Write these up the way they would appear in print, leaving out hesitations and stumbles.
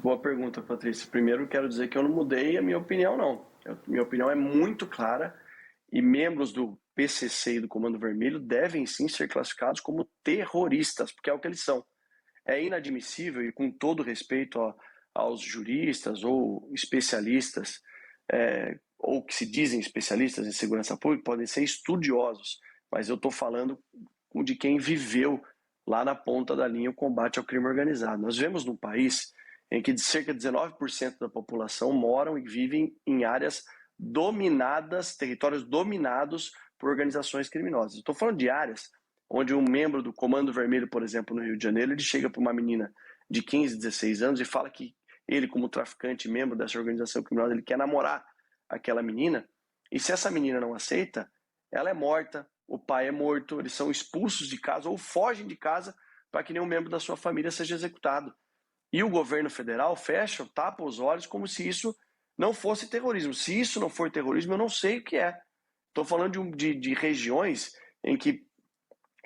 Boa pergunta, Patrícia. Primeiro, quero dizer que eu não mudei a minha opinião, não. Minha opinião é muito clara e membros do PCC e do Comando Vermelho devem sim ser classificados como terroristas, porque é o que eles são. É inadmissível, e com todo respeito aos juristas ou especialistas, ou que se dizem especialistas em segurança pública, podem ser estudiosos, mas eu estou falando de quem viveu lá na ponta da linha o combate ao crime organizado. Nós vivemos num país em que cerca de 19% da população moram e vivem em áreas dominadas, territórios dominados por organizações criminosas. Estou falando de áreas onde um membro do Comando Vermelho, por exemplo, no Rio de Janeiro, ele chega para uma menina de 15, 16 anos e fala que ele, como traficante, membro dessa organização criminosa, ele quer namorar aquela menina, e se essa menina não aceita, ela é morta, o pai é morto, eles são expulsos de casa ou fogem de casa para que nenhum membro da sua família seja executado. E o governo federal fecha, tapa os olhos como se isso não fosse terrorismo. Se isso não for terrorismo, eu não sei o que é. Estou falando de regiões em que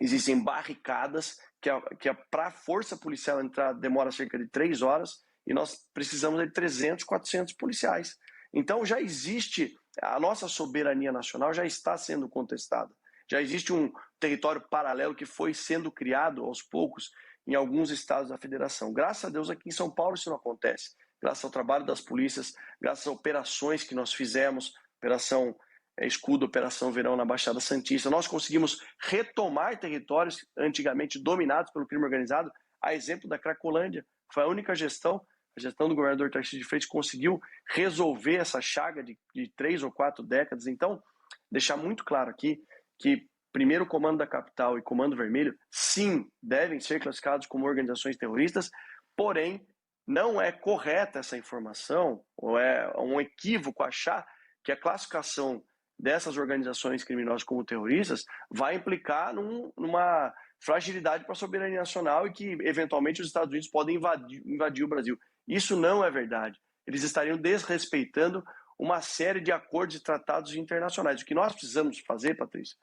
existem barricadas que para a força policial entrar demora cerca de 3 horas e nós precisamos de 300, 400 policiais. Então já existe, a nossa soberania nacional já está sendo contestada. Já existe um território paralelo que foi sendo criado aos poucos em alguns estados da federação. Graças a Deus aqui em São Paulo isso não acontece. Graças ao trabalho das polícias, graças a operações que nós fizemos, Operação Escudo, Operação Verão na Baixada Santista, nós conseguimos retomar territórios antigamente dominados pelo crime organizado, a exemplo da Cracolândia. Foi a única gestão, a gestão do governador Tarcísio de Freitas conseguiu resolver essa chaga de 3 ou 4 décadas. Então, deixar muito claro aqui que primeiro Comando da Capital e Comando Vermelho, sim, devem ser classificados como organizações terroristas, porém, não é correta essa informação, ou é um equívoco achar que a classificação dessas organizações criminosas como terroristas vai implicar numa fragilidade para a soberania nacional e que, eventualmente, os Estados Unidos podem invadir o Brasil. Isso não é verdade. Eles estariam desrespeitando uma série de acordos e tratados internacionais. O que nós precisamos fazer, Patrícia,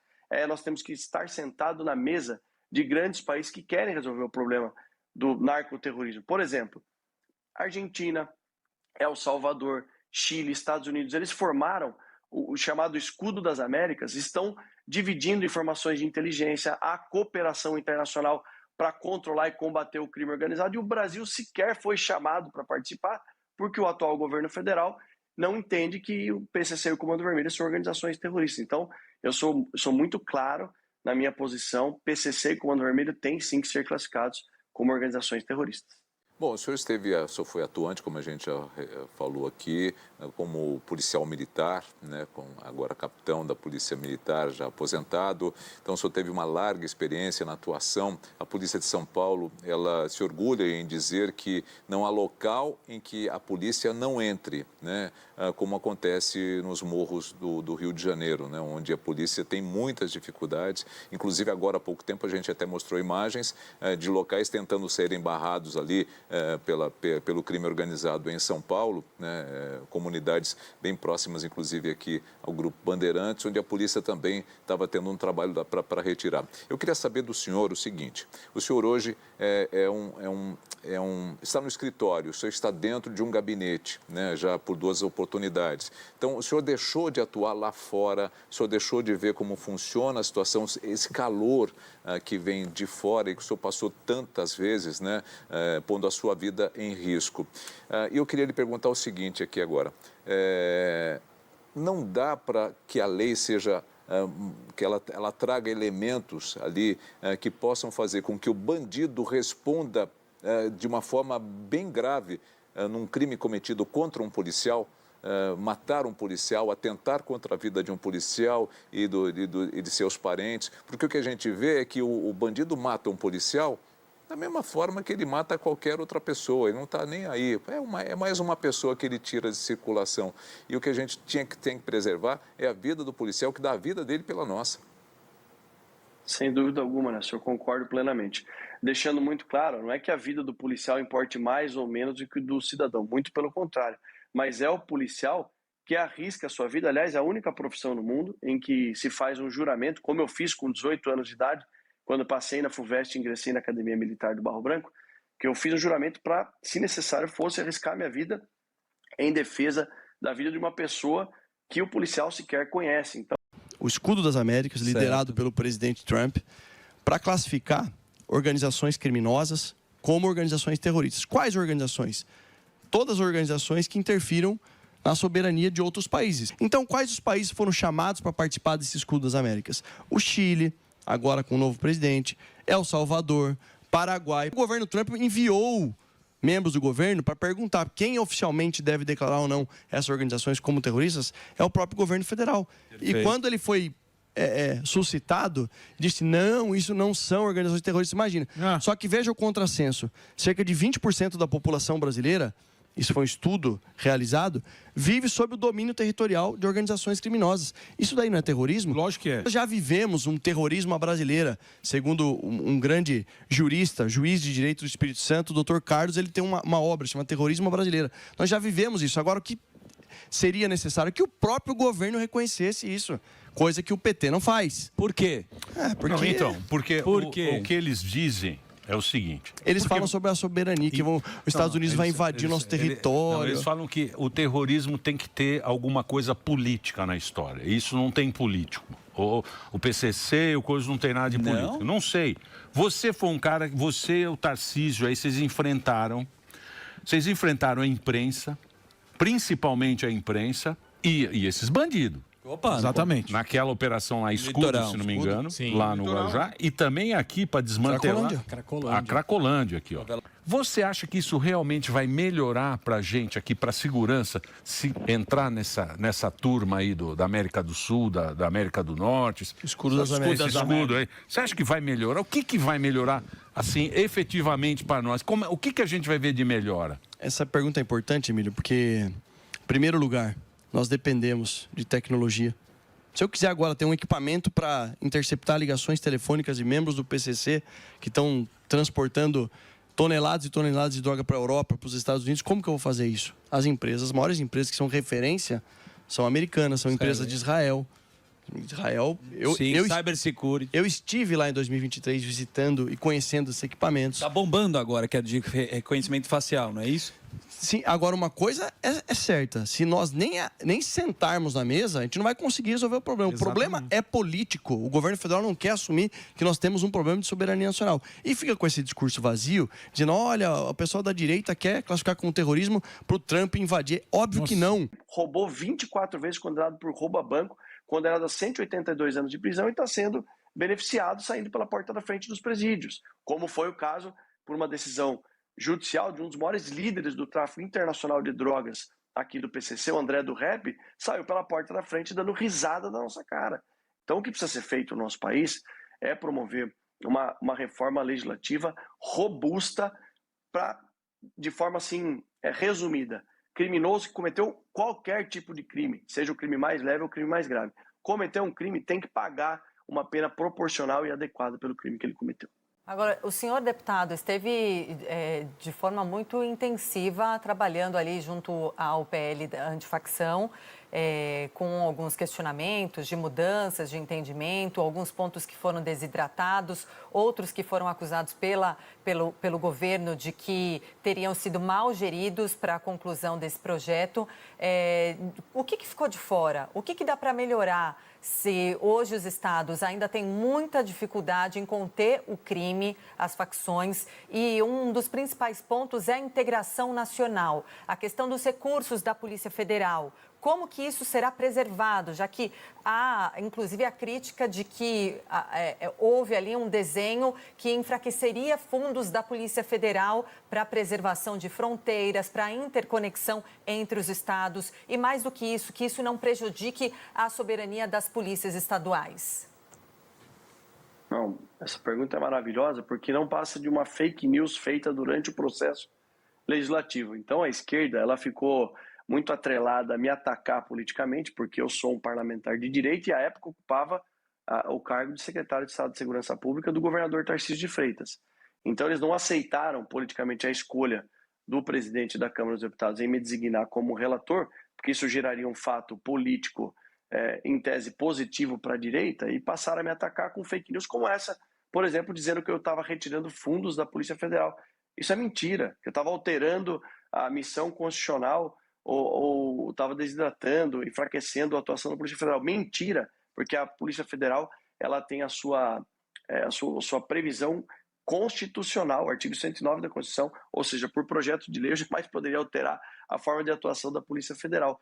nós temos que estar sentados na mesa de grandes países que querem resolver o problema do narcoterrorismo. Por exemplo, Argentina, El Salvador, Chile, Estados Unidos, eles formaram o chamado Escudo das Américas, estão dividindo informações de inteligência, a cooperação internacional para controlar e combater o crime organizado, e o Brasil sequer foi chamado para participar, porque o atual governo federal não entende que o PCC e o Comando Vermelho são organizações terroristas. Então, eu sou muito claro na minha posição, PCC e Comando Vermelho têm sim que ser classificados como organizações terroristas. Bom, o senhor o senhor foi atuante, como a gente já falou aqui, como policial militar, né, agora capitão da Polícia Militar, já aposentado. Então, o senhor teve uma larga experiência na atuação. A Polícia de São Paulo, ela se orgulha em dizer que não há local em que a polícia não entre, né, como acontece nos morros do Rio de Janeiro, né, onde a polícia tem muitas dificuldades. Inclusive, agora há pouco tempo, a gente até mostrou imagens de locais tentando serem barrados ali, pelo crime organizado em São Paulo, né, comunidades bem próximas, inclusive aqui ao Grupo Bandeirantes, onde a polícia também estava tendo um trabalho para retirar. Eu queria saber do senhor o seguinte: o senhor hoje está no escritório, o senhor está dentro de um gabinete, né, já por 2 oportunidades. Então, o senhor deixou de atuar lá fora, o senhor deixou de ver como funciona a situação, esse calor que vem de fora e que o senhor passou tantas vezes, né, pondo a sua vida em risco. E eu queria lhe perguntar o seguinte aqui agora: não dá para que a lei seja, que ela traga elementos ali que possam fazer com que o bandido responda de uma forma bem grave num crime cometido contra um policial? Matar um policial, atentar contra a vida de um policial e de seus parentes, porque o que a gente vê é que o bandido mata um policial da mesma forma que ele mata qualquer outra pessoa, ele não está nem aí, é mais uma pessoa que ele tira de circulação. E o que a gente tem que preservar é a vida do policial, que dá a vida dele pela nossa. Sem dúvida alguma, né, senhor? Concordo plenamente. Deixando muito claro, não é que a vida do policial importe mais ou menos do que do cidadão, muito pelo contrário. Mas é o policial que arrisca a sua vida. Aliás, é a única profissão no mundo em que se faz um juramento, como eu fiz com 18 anos de idade, quando passei na FUVEST e ingressei na Academia Militar do Barro Branco, que eu fiz um juramento para, se necessário fosse, arriscar minha vida em defesa da vida de uma pessoa que o policial sequer conhece. Então, o Escudo das Américas, liderado pelo presidente Trump, para classificar organizações criminosas como organizações terroristas. Quais organizações? Todas as organizações que interfiram na soberania de outros países. Então, quais os países foram chamados para participar desse Escudo das Américas? O Chile, agora com o novo presidente, El Salvador, Paraguai. O governo Trump enviou membros do governo para perguntar quem oficialmente deve declarar ou não essas organizações como terroristas, é o próprio governo federal. Perfeito. E quando ele foi suscitado, disse, não, isso não são organizações terroristas, imagina. Só que veja o contrassenso, cerca de 20% da população brasileira, isso foi um estudo realizado, vive sob o domínio territorial de organizações criminosas. Isso daí não é terrorismo? Lógico que é. Nós já vivemos um terrorismo à brasileira. Segundo um grande jurista, juiz de direito do Espírito Santo, o Dr. Carlos, ele tem uma obra chamada Terrorismo à Brasileira. Nós já vivemos isso. Agora, o que seria necessário? Que o próprio governo reconhecesse isso. Coisa que o PT não faz. Por quê? Porque O que eles dizem é o seguinte... Eles falam sobre a soberania, que os Estados Unidos vai invadir o nosso território. Eles falam que o terrorismo tem que ter alguma coisa política na história. Isso não tem político. O PCC, o coisa não tem nada de político. Não sei. Você foi um cara... Você, o Tarcísio, aí vocês enfrentaram a imprensa, principalmente a imprensa e esses bandidos. Opa, exatamente. Naquela operação lá, Escudo, se não me engano, lá no Guarujá. E também aqui para desmantelar a Cracolândia aqui, ó. Você acha que isso realmente vai melhorar para a gente aqui, para a segurança, se entrar nessa turma aí da América do Sul, da América do Norte? Escudo das Américas. Esse escudo aí. Você acha que vai melhorar? O que vai melhorar, assim, efetivamente para nós? O que a gente vai ver de melhora? Essa pergunta é importante, Emílio, porque, em primeiro lugar, nós dependemos de tecnologia. Se eu quiser agora ter um equipamento para interceptar ligações telefônicas de membros do PCC que estão transportando toneladas e toneladas de droga para a Europa, para os Estados Unidos, como que eu vou fazer isso? As maiores empresas que são referência, são americanas, são empresas de Israel. Cybersecurity. Eu estive lá em 2023 visitando e conhecendo esses equipamentos. Está bombando agora, que é de reconhecimento facial, não é isso? Sim, agora uma coisa é certa, se nós nem sentarmos na mesa, a gente não vai conseguir resolver o problema. Exatamente. O problema é político, o governo federal não quer assumir que nós temos um problema de soberania nacional. E fica com esse discurso vazio, dizendo, olha, o pessoal da direita quer classificar como terrorismo para o Trump invadir. Óbvio que não. Roubou 24 vezes, condenado por roubo a banco, condenado a 182 anos de prisão e está sendo beneficiado saindo pela porta da frente dos presídios, como foi o caso por uma decisão judicial de um dos maiores líderes do tráfico internacional de drogas aqui do PCC, o André do Rap, saiu pela porta da frente dando risada da nossa cara. Então o que precisa ser feito no nosso país é promover uma reforma legislativa robusta para, de forma assim, resumida, criminoso que cometeu qualquer tipo de crime, seja o crime mais leve ou o crime mais grave, cometeu um crime tem que pagar uma pena proporcional e adequada pelo crime que ele cometeu. Agora, o senhor deputado esteve de forma muito intensiva trabalhando ali junto ao PL da antifacção, com alguns questionamentos de mudanças de entendimento, alguns pontos que foram desidratados, outros que foram acusados pelo governo de que teriam sido mal geridos para a conclusão desse projeto. O que ficou de fora? O que dá para melhorar? Se hoje os estados ainda têm muita dificuldade em conter o crime, as facções, e um dos principais pontos é a integração nacional, a questão dos recursos da Polícia Federal. Como que isso será preservado, já que há, inclusive, a crítica de que houve ali um desenho que enfraqueceria fundos da Polícia Federal para a preservação de fronteiras, para a interconexão entre os estados e, mais do que isso não prejudique a soberania das polícias estaduais? Não, essa pergunta é maravilhosa porque não passa de uma fake news feita durante o processo legislativo. Então, a esquerda ela ficou muito atrelada a me atacar politicamente, porque eu sou um parlamentar de direita e, à época, ocupava o cargo de secretário de Estado de Segurança Pública do governador Tarcísio de Freitas. Então, eles não aceitaram politicamente a escolha do presidente da Câmara dos Deputados em me designar como relator, porque isso geraria um fato político, em tese, positivo para a direita, e passaram a me atacar com fake news como essa, por exemplo, dizendo que eu estava retirando fundos da Polícia Federal. Isso é mentira, que eu estava alterando a missão constitucional ou estava desidratando, enfraquecendo a atuação da Polícia Federal. Mentira, porque a Polícia Federal ela tem a sua previsão constitucional, artigo 109 da Constituição, ou seja, por projeto de lei eu jamais poderia alterar a forma de atuação da Polícia Federal.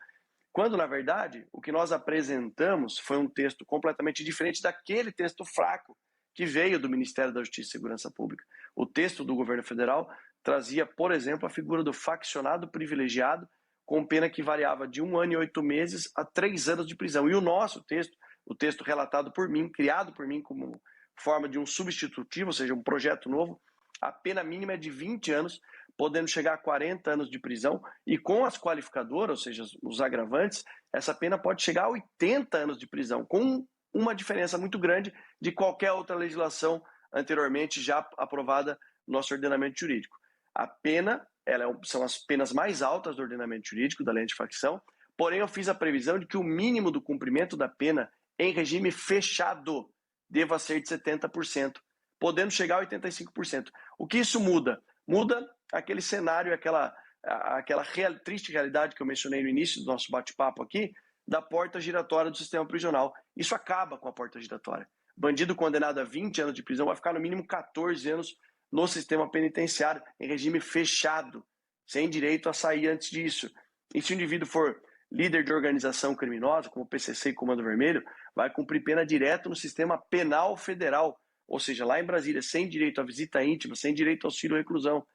Quando, na verdade, o que nós apresentamos foi um texto completamente diferente daquele texto fraco que veio do Ministério da Justiça e Segurança Pública. O texto do governo federal trazia, por exemplo, a figura do faccionado privilegiado, com pena que variava de 1 ano e 8 meses a 3 anos de prisão. E o nosso texto, o texto relatado por mim, criado por mim como forma de um substitutivo, ou seja, um projeto novo, a pena mínima é de 20 anos, podendo chegar a 40 anos de prisão, e com as qualificadoras, ou seja, os agravantes, essa pena pode chegar a 80 anos de prisão, com uma diferença muito grande de qualquer outra legislação anteriormente já aprovada no nosso ordenamento jurídico. A pena, são as penas mais altas do ordenamento jurídico, da lei antifacção, porém eu fiz a previsão de que o mínimo do cumprimento da pena em regime fechado deva ser de 70%, podendo chegar a 85%. O que isso muda? Muda aquele cenário, aquela triste realidade que eu mencionei no início do nosso bate-papo aqui, da porta giratória do sistema prisional. Isso acaba com a porta giratória. Bandido condenado a 20 anos de prisão vai ficar no mínimo 14 anos no sistema penitenciário, em regime fechado, sem direito a sair antes disso. E se o indivíduo for líder de organização criminosa, como PCC e Comando Vermelho, vai cumprir pena direto no sistema penal federal, ou seja, lá em Brasília, sem direito à visita íntima, sem direito ao auxílio reclusão.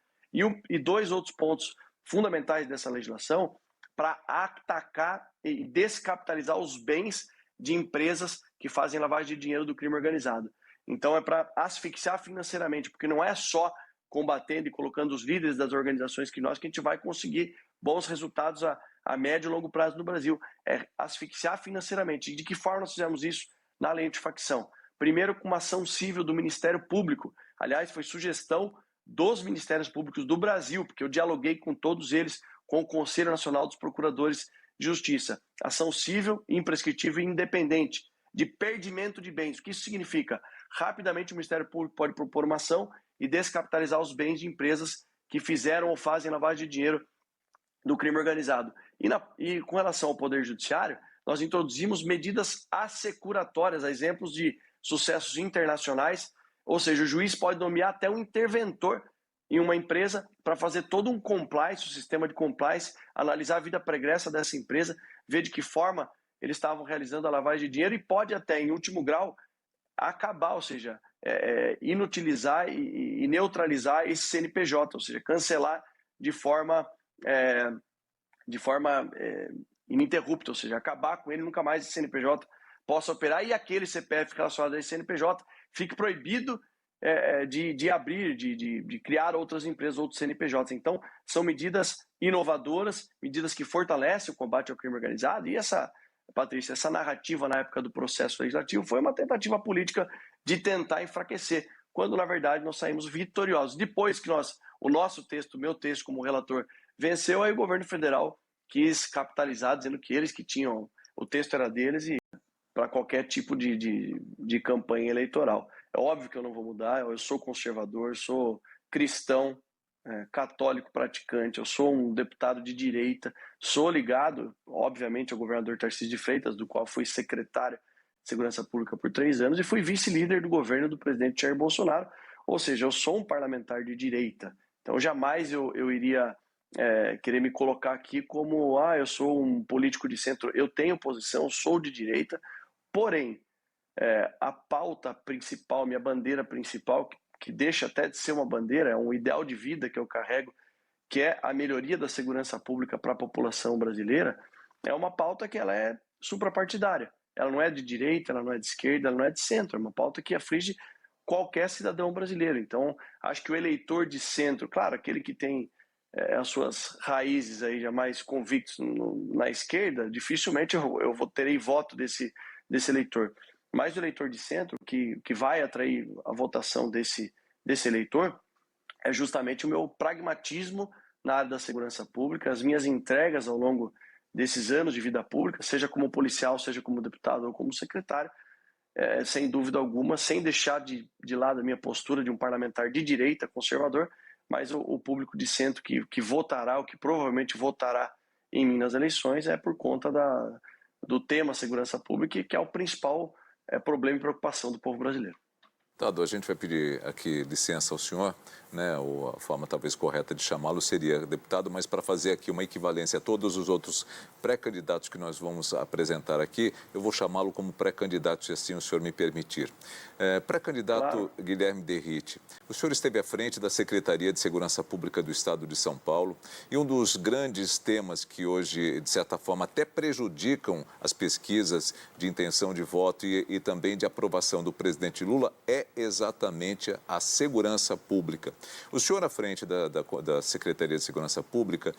E 2 outros pontos fundamentais dessa legislação para atacar e descapitalizar os bens de empresas que fazem lavagem de dinheiro do crime organizado. Então é para asfixiar financeiramente, porque não é só combatendo e colocando os líderes das organizações que a gente vai conseguir bons resultados a médio e longo prazo no Brasil. É asfixiar financeiramente. E de que forma nós fizemos isso na lei antifacção? Primeiro, com uma ação civil do Ministério Público. Aliás, foi sugestão dos Ministérios Públicos do Brasil, porque eu dialoguei com todos eles, com o Conselho Nacional dos Procuradores de Justiça. Ação civil, imprescritível e independente, de perdimento de bens. O que isso significa? Rapidamente o Ministério Público pode propor uma ação e descapitalizar os bens de empresas que fizeram ou fazem lavagem de dinheiro do crime organizado. E com relação ao Poder Judiciário, nós introduzimos medidas assecuratórias, a exemplos de sucessos internacionais, ou seja, o juiz pode nomear até um interventor em uma empresa para fazer todo um compliance, o sistema de compliance, analisar a vida pregressa dessa empresa, ver de que forma eles estavam realizando a lavagem de dinheiro e pode até, em último grau, acabar, ou seja, inutilizar e neutralizar esse CNPJ, ou seja, cancelar de forma ininterrupta, ou seja, acabar com ele, nunca mais esse CNPJ possa operar e aquele CPF relacionado a esse CNPJ fique proibido de abrir, de criar outras empresas, outros CNPJs. Então, são medidas inovadoras, medidas que fortalecem o combate ao crime organizado e Patrícia, essa narrativa na época do processo legislativo foi uma tentativa política de tentar enfraquecer, quando na verdade nós saímos vitoriosos. Depois que o nosso texto, o meu texto como relator, venceu, aí o governo federal quis capitalizar, dizendo que eles que tinham, o texto era deles e para qualquer tipo de campanha eleitoral. É óbvio que eu não vou mudar, eu sou conservador, sou cristão, católico praticante, eu sou um deputado de direita, sou ligado, obviamente, ao governador Tarcísio de Freitas, do qual fui secretário de Segurança Pública por 3 anos e fui vice-líder do governo do presidente Jair Bolsonaro, ou seja, eu sou um parlamentar de direita, então jamais eu iria querer me colocar aqui como, eu sou um político de centro, eu tenho posição, sou de direita, porém, a pauta principal, minha bandeira principal, que deixa até de ser uma bandeira, é um ideal de vida que eu carrego, que é a melhoria da segurança pública para a população brasileira, é uma pauta que ela é suprapartidária. Ela não é de direita, ela não é de esquerda, ela não é de centro, é uma pauta que aflige qualquer cidadão brasileiro. Então, acho que o eleitor de centro, claro, aquele que tem as suas raízes aí já mais convictos na esquerda, dificilmente eu terei voto desse eleitor. Mas o eleitor de centro, que vai atrair a votação desse eleitor, é justamente o meu pragmatismo na área da segurança pública, as minhas entregas ao longo desses anos de vida pública, seja como policial, seja como deputado ou como secretário, sem dúvida alguma, sem deixar de lado a minha postura de um parlamentar de direita, conservador, mas o público de centro que votará, o que provavelmente votará em mim nas eleições, é por conta do tema segurança pública, que é o principal problema e preocupação do povo brasileiro. Deputado, a gente vai pedir aqui licença ao senhor, né? Ou a forma talvez correta de chamá-lo seria deputado, mas para fazer aqui uma equivalência a todos os outros pré-candidatos que nós vamos apresentar aqui, eu vou chamá-lo como pré-candidato, se assim o senhor me permitir. Pré-candidato claro. Guilherme Derrite, o senhor esteve à frente da Secretaria de Segurança Pública do Estado de São Paulo e um dos grandes temas que hoje, de certa forma, até prejudicam as pesquisas de intenção de voto e também de aprovação do presidente Lula é exatamente a segurança pública. O senhor, à frente da Secretaria de Segurança Pública,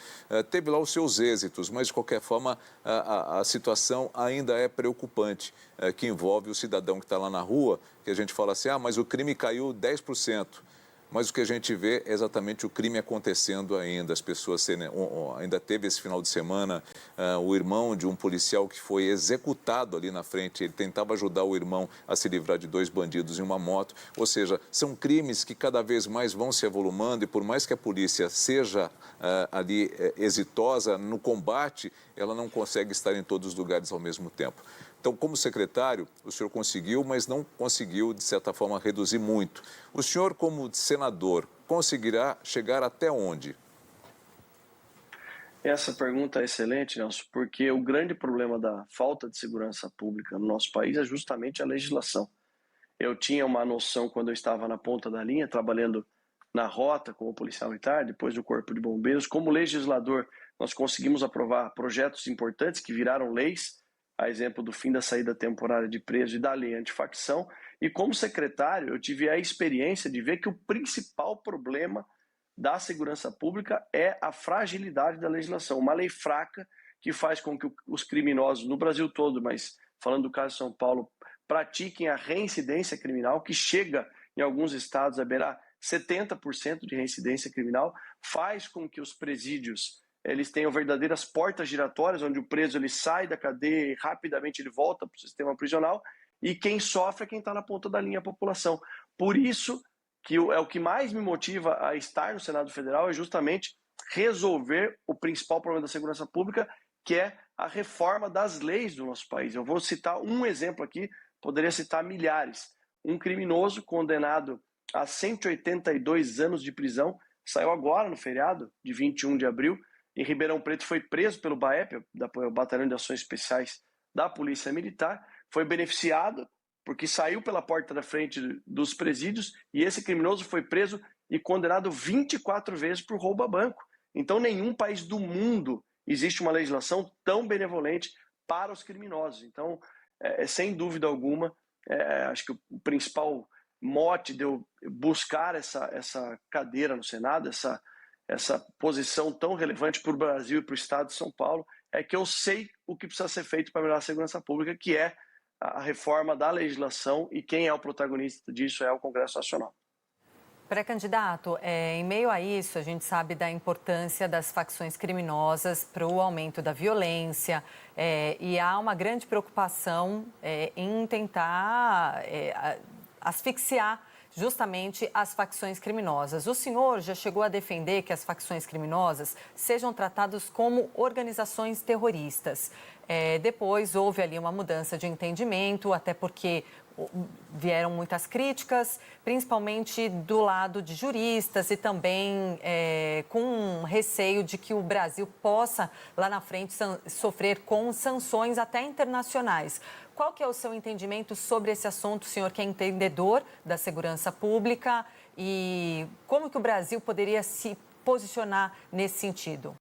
teve lá os seus êxitos, mas, de qualquer forma, a situação ainda é preocupante, que envolve o cidadão que está lá na rua, que a gente fala assim, mas o crime caiu 10%. Mas o que a gente vê é exatamente o crime acontecendo ainda. As pessoas ainda teve esse final de semana o irmão de um policial que foi executado ali na frente. Ele tentava ajudar o irmão a se livrar de 2 bandidos em uma moto. Ou seja, são crimes que cada vez mais vão se avolumando e por mais que a polícia seja ali exitosa no combate, ela não consegue estar em todos os lugares ao mesmo tempo. Então, como secretário, o senhor conseguiu, mas não conseguiu, de certa forma, reduzir muito. O senhor, como senador, conseguirá chegar até onde? Essa pergunta é excelente, Nelson, porque o grande problema da falta de segurança pública no nosso país é justamente a legislação. Eu tinha uma noção quando eu estava na ponta da linha, trabalhando na rota como policial militar, depois do Corpo de Bombeiros. Como legislador, nós conseguimos aprovar projetos importantes que viraram leis, a exemplo do fim da saída temporária de presos e da lei antifacção. E como secretário, eu tive a experiência de ver que o principal problema da segurança pública é a fragilidade da legislação. Uma lei fraca que faz com que os criminosos no Brasil todo, mas falando do caso de São Paulo, pratiquem a reincidência criminal, que chega em alguns estados a beirar 70% de reincidência criminal, faz com que os presídios eles tenham verdadeiras portas giratórias, onde o preso ele sai da cadeia e rapidamente ele volta para o sistema prisional, e quem sofre é quem está na ponta da linha, a população. Por isso, que é o que mais me motiva a estar no Senado Federal, é justamente resolver o principal problema da segurança pública, que é a reforma das leis do nosso país. Eu vou citar um exemplo aqui, poderia citar milhares. Um criminoso condenado a 182 anos de prisão, saiu agora no feriado, de 21 de abril, em Ribeirão Preto, foi preso pelo BAEP, o Batalhão de Ações Especiais da Polícia Militar, foi beneficiado porque saiu pela porta da frente dos presídios e esse criminoso foi preso e condenado 24 vezes por roubo a banco. Então, nenhum país do mundo existe uma legislação tão benevolente para os criminosos. Então, sem dúvida alguma, acho que o principal mote de eu buscar essa cadeira no Senado, essa posição tão relevante para o Brasil e para o Estado de São Paulo, é que eu sei o que precisa ser feito para melhorar a segurança pública, que é a reforma da legislação, e quem é o protagonista disso é o Congresso Nacional. Pré-candidato, em meio a isso, a gente sabe da importância das facções criminosas para o aumento da violência e há uma grande preocupação em tentar asfixiar justamente as facções criminosas. O senhor já chegou a defender que as facções criminosas sejam tratadas como organizações terroristas. Depois houve ali uma mudança de entendimento, até porque vieram muitas críticas, principalmente do lado de juristas e também com receio de que o Brasil possa, lá na frente, sofrer com sanções até internacionais. Qual que é o seu entendimento sobre esse assunto, senhor, que é entendedor da segurança pública, e como que o Brasil poderia se posicionar nesse sentido?